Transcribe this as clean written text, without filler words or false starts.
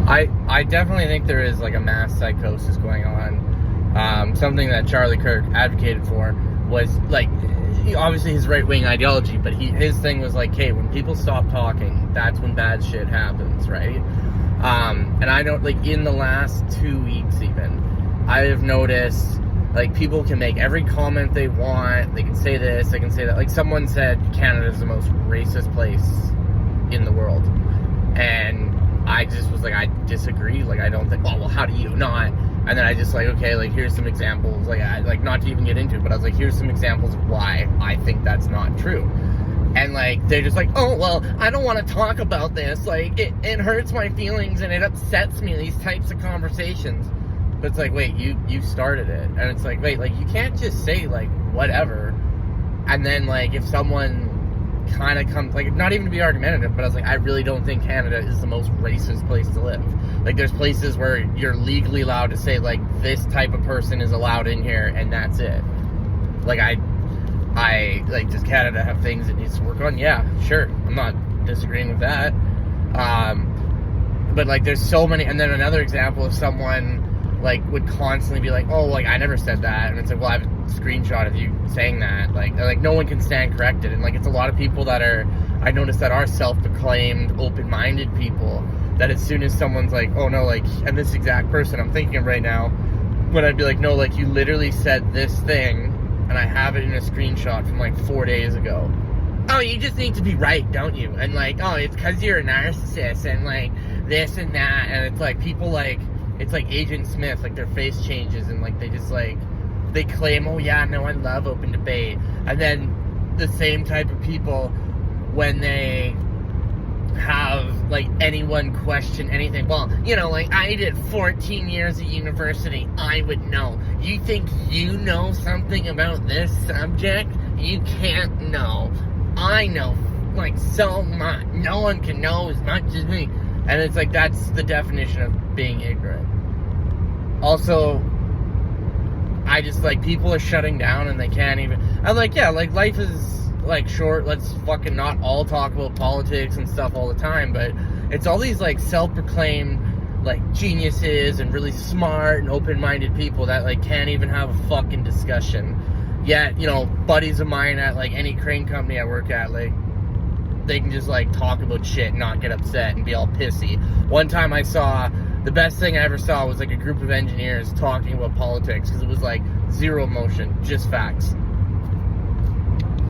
I definitely think there is like a mass psychosis going on. Something that Charlie Kirk advocated for was like, obviously his right-wing ideology, but his thing was like, hey, when people stop talking, that's when bad shit happens, right? And I don't, like, in the last 2 weeks even, I have noticed, like, people can make every comment they want, they can say this, they can say that. Like, someone said Canada's the most racist place in the world, and I just was like, I disagree. Like, I don't think, oh, well, how do you not? And then I just like, okay, like, here's some examples, like not to even get into it, but I was like, here's some examples of why I think that's not true. And like, they're just like, oh, well, I don't want to talk about this, like, it hurts my feelings and it upsets me, these types of conversations. But it's like, wait, you started it. And it's like, wait, like, you can't just say, like, whatever, and then, like, if someone kind of comes, like, not even to be argumentative, but I was like, I really don't think Canada is the most racist place to live. Like, there's places where you're legally allowed to say, like, this type of person is allowed in here, and that's it. Like, I like, does Canada have things it needs to work on? Yeah, sure. I'm not disagreeing with that. But, like, there's so many, and then another example of someone, like, would constantly be like, oh, like, I never said that, and it's like, well, I have a screenshot of you saying that. Like, no one can stand corrected, and, like, it's a lot of people that are, I noticed that are self-proclaimed, open-minded people, that as soon as someone's like, oh, no, like, and this exact person I'm thinking of right now, when I'd be like, no, like, you literally said this thing, and I have it in a screenshot from, like, 4 days ago. Oh, you just need to be right, don't you? And, like, oh, it's because you're a narcissist, and, like, this and that, and it's like, people, like, it's like Agent Smith, like, their face changes, and, like, they just, like, they claim, oh, yeah, no, I love open debate. And then the same type of people, when they have, like, anyone question anything, well, you know, like, I did 14 years at university, I would know. You think you know something about this subject? You can't know. I know, like, so much. No one can know as much as me. And it's like, that's the definition of being ignorant. Also, I just, like, people are shutting down and they can't even, I'm like, yeah, like, life is, like, short, let's fucking not all talk about politics and stuff all the time, but it's all these, like, self-proclaimed, like, geniuses and really smart and open-minded people that, like, can't even have a fucking discussion. Yet, you know, buddies of mine at, like, any crane company I work at, like, they can just, like, talk about shit and not get upset and be all pissy. One time I saw, the best thing I ever saw was, like, a group of engineers talking about politics, because it was, like, zero emotion, just facts.